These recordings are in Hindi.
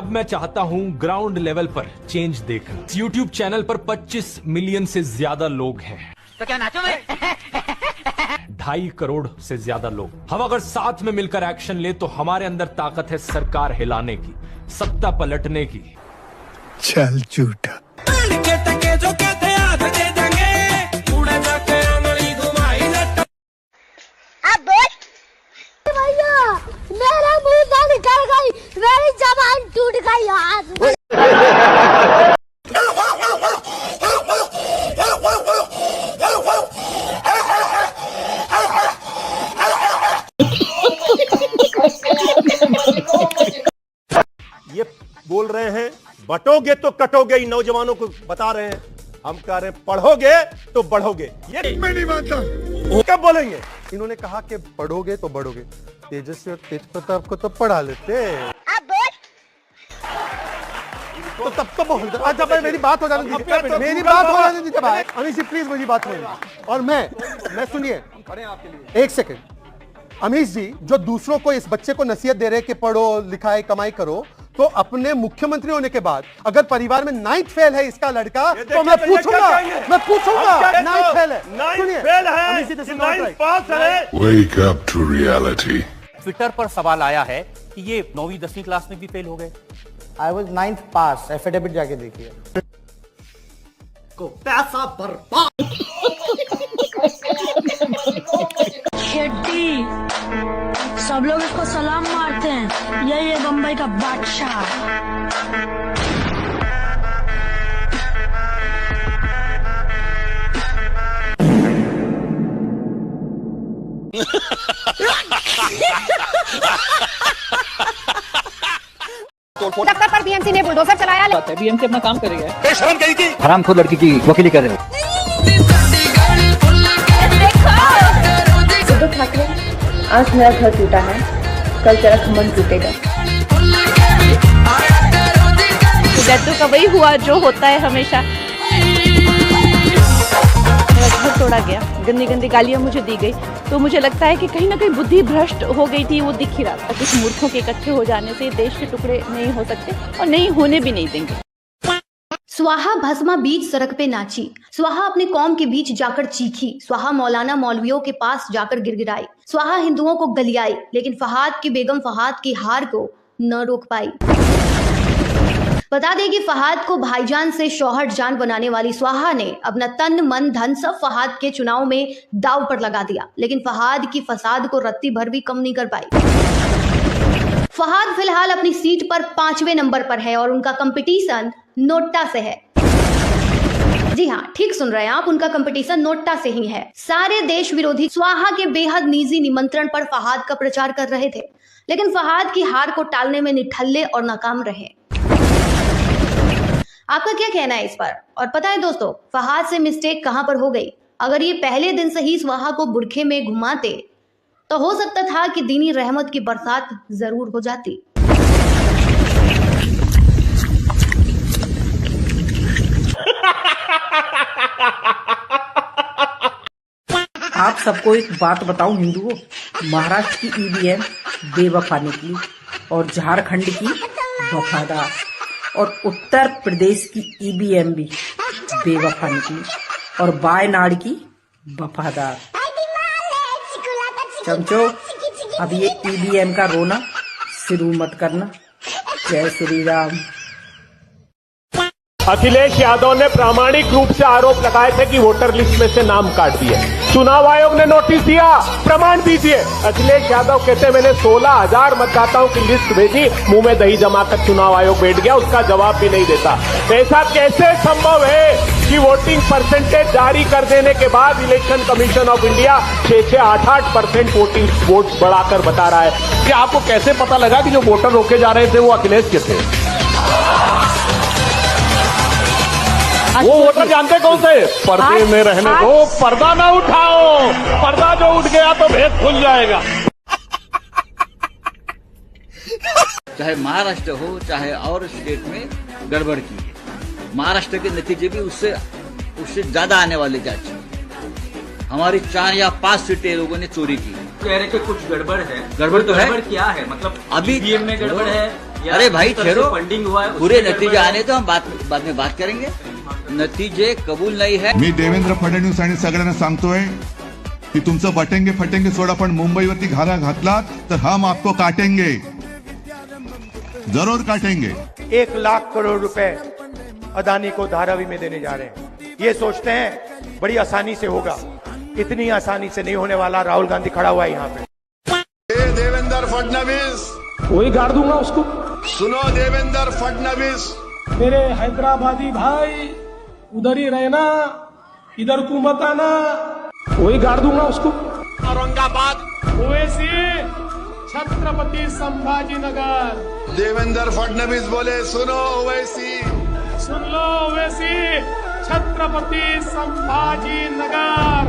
अब मैं चाहता हूं ग्राउंड लेवल पर चेंज देखना। YouTube चैनल पर 25 मिलियन से ज्यादा लोग हैं। तो क्या नाचो मैं? 2.5 करोड़ से ज्यादा लोग। हम अगर साथ में मिलकर एक्शन ले तो हमारे अंदर ताकत है सरकार हिलाने की, सत्ता पलटने की। चल झूठा। मेरा मुंह से निकल गई, मेरी जबान टूट गई यार। ये बोल रहे हैं बटोगे तो कटोगे, इन नौजवानों को बता रहे हैं। हम कह रहे हैं पढ़ोगे तो बढ़ोगे। ये मैं नहीं मानता। कब बोलेंगे? इन्होंने कहा कि पढ़ोगे तो बढ़ोगे। तेजस्वी और तेज प्रताप को तो पढ़ा लेते। तो तब तो बोल दो। अच्छा भाई मेरी बात हो जाने दीजिए, मेरी बात हो जाने दीजिए भाई। अमित जी प्लीज मेरी बात सुनिए। और मैं सुनिए एक सेकंड। अमीश जी जो दूसरों को इस बच्चे को नसीहत दे रहे हैं कि पढ़ो लिखाई कमाई करो, तो अपने मुख्यमंत्री होने के बाद अगर परिवार में 9th फेल है इसका लड़का, तो मैं पूछूंगा 9th फेल है। सुनिए Amish ji this is not right. Wake up to reality. Twitter पर सवाल आया है कि ये 9वीं 10वीं क्लास में भी फेल हो गए। I was 9th pass, affidavit जाके देखिए। को पैसा बर्बाद। शेट्टी सब लोग इसको सलाम मारते हैं, यही है बम्बई का बादशाह। दफ्तर पर बीएमसी ने बुलडोजर चलाया। बीएमसी अपना काम करेगा। शर्म कहीं की हरामखोर लड़की की वकीली कर रहे हो। उद्धव ठाकरे, आज मेरा घर टूटा है, कल तेरा खमन टूटेगा। तो का वही हुआ जो होता है हमेशा। मेरा घर तोड़ा गया, गंदी गंदी गालियां मुझे दी गई, तो मुझे लगता है कि कहीं ना कहीं बुद्धि भ्रष्ट हो गई थी, वो दिख ही रहा था। कुछ मूर्खों के इकट्ठे हो जाने से देश के टुकड़े नहीं हो सकते और नहीं होने भी नहीं देंगे। स्वाहा भस्मा बीच सड़क पे नाची, स्वाहा अपने कौम के बीच जाकर चीखी, स्वाहा मौलाना मौलवियों के पास जाकर गिड़गिड़ाई, स्वाहा हिंदुओं को गलियाई, लेकिन फहाद की बेगम फहाद की हार को न रोक पाई। बता दें कि फहाद को भाईजान से शौहर जान बनाने वाली स्वाहा ने अपना तन मन धन सब फहाद के चुनाव में दाव पर लगा दिया, लेकिन फहाद की फसाद को रत्ती भर भी कम नहीं कर पाई। फहाद फिलहाल अपनी सीट पर 5वें नंबर पर है और उनका कंपटीशन नोटा से है। जी हाँ, ठीक सुन रहे हैं आप, उनका कंपटीशन नोटा से ही है। सारे देश विरोधी स्वाहा के बेहद निजी निमंत्रण पर फहाद का प्रचार कर रहे थे, लेकिन फहाद की हार को टालने में निठल्ले और नाकाम रहे। आपका क्या कहना है इस पर? और पता है दोस्तों, फहाद से मिस्टेक कहां पर हो गई? अगर ये पहले दिन से ही स्वाहा को बुरखे में घुमाते तो हो सकता था कि दीनी रहमत की बरसात जरूर हो जाती। आप सबको एक बात बताऊं हिंदुओं, महाराष्ट्र की ईवीएम बेवफा निकली और झारखंड की वफादार, और उत्तर प्रदेश की ईवीएम भी बेवफा निकली और वायनाड की वफादार। चमचो, अब ये ईवीएम का रोना शुरू मत करना। जय श्री राम। अखिलेश यादव ने प्रामाणिक रूप से आरोप लगाए थे कि वोटर लिस्ट में से नाम काट दिए। चुनाव आयोग ने नोटिस दिया, प्रमाण दीजिए। अखिलेश यादव कहते मैंने 16,000 मतदाताओं की लिस्ट भेजी, मुंह में दही जमाकर चुनाव आयोग बैठ गया, उसका जवाब भी नहीं देता। ऐसा कैसे संभव है कि वोटिंग परसेंटेज जारी कर देने के बाद election commission of India 6-6, 8-8% voting vote बढ़ाकर बता रहा है? कि आपको कैसे पता लगा कि जो वोटर रोके जा रहे थे वो अखिलेश के थे? वो वोटर जानते कौन से? पर्दे में रहने दो, पर्दा ना उठाओ। पर्दा जो उठ गया तो भेद खुल जाएगा। चाहे महाराष्ट्र हो चाहे और स्टेट में गड़बड़ की है, महाराष्ट्र के नतीजे भी उससे ज्यादा आने वाले जा चुके। हमारी 4 या 5 सीटें लोगों ने चोरी की। कह रहे थे कुछ गड़बड़ है। गड़बड़ तो है। गड़बड़ क्या है? मतलब अभी ईवीएम में गड़बड़ है या अरे भाई ठहरो, फंडिंग हुआ है, पूरे उसमें नतीजे गड़बड़ है? आने तो हम बाद में बात करेंगे। नतीजे कबूल नहीं है। मी देवेंद्र फडणवीस आणि सगळ्यांना सांगतोय की तुमचं बटेंगे फटेंगे सोडा, पण मुंबईवरती घाला घातलात तर हम आपको काटेंगे, जरूर काटेंगे। 1 लाख करोड़ रुपए अदानी को धारावी में देने जा रहे हैं। ये सोचते हैं बड़ी आसानी से होगा, इतनी आसानी से नहीं होने वाला। राहुल गांधी खड़ा हुआ है यहाँ पे। देवेंद्र फडणवीस, वही गाड़ दूंगा उसको। सुनो देवेंद्र फडणवीस, मेरे हैदराबादी भाई उधर ही रहना, इधर को मत आना, वही गाड़ दूंगा उसको। औरंगाबाद ओवैसी, छत्रपति संभाजीनगर। देवेंद्र फडणवीस बोले सुनो ओवैसी, सुन लो ओवैसी, छत्रपति संभाजीनगर।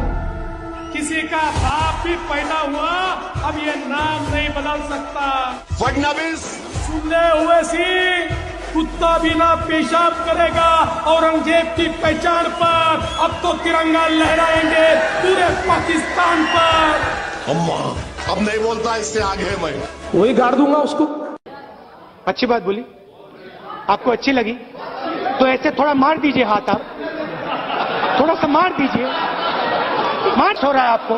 किसी का बाप भी पैदा हुआ, अब ये नाम नहीं बदल सकता। फडणवीस सुन ले ओवैसी, कुत्ता भी ना पेशाब करेगा औरंगजेब की पहचान पर। अब तो तिरंगा लहराएंगे पूरे पाकिस्तान पर। अम्मा अब नहीं बोलता, इससे आगे मैं वही गाड़ दूंगा उसको। अच्छी बात बोली, आपको अच्छी लगी तो ऐसे थोड़ा मार दीजिए हाथ, आप थोड़ा सा मार दीजिए, मार हो रहा है आपको,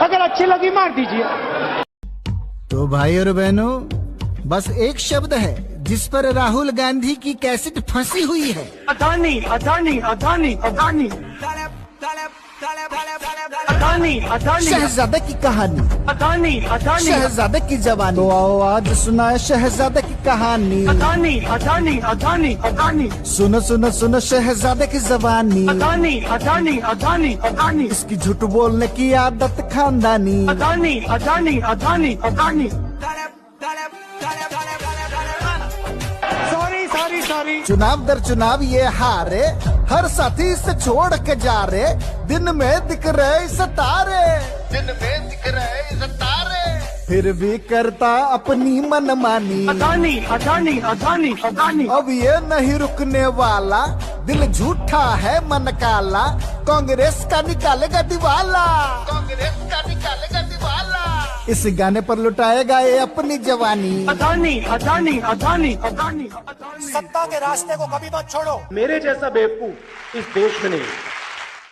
अगर अच्छी लगी मार दीजिए। तो भाई और बहनों, बस एक शब्द है जिस पर राहुल गांधी की कैसेट फंसी हुई है। अदानी अदानी अदानी अदानी अदानी अदानी। शहजादे की कहानी, अदानी अदानी शहजादे की जवानी। तो आओ आज सुनाए शहजादे की कहानी। अदानी अदानी अदानी अदानी। सुनो सुनो सुनो शहजादे की जवानी। अदानी अदानी अदानी अदानी। इसकी झूठ बोलने की आदत खानदानी। अदानी अदानी अदानी अदानी। सॉरी। चुनाव दर चुनाव ये हारे, हर साथी से छोड़ के जा रहे। दिन में दिख रहे इस तारे, दिन में दिख रहे इस तारे, फिर भी करता अपनी मनमानी। अदानी अदानी अदानी अदानी। अब ये नहीं रुकने वाला, दिल झूठा है मन काला। कांग्रेस का निकालेगा दिवाला, कांग्रेस का निकालेगा दिवाला। इस गाने पर लुटाएगा ये अपनी जवानी। अदानी अदानी अदानी अदानी। सत्ता के रास्ते को कभी मत छोड़ो। मेरे जैसा बेवकूफ इस देश में नहीं।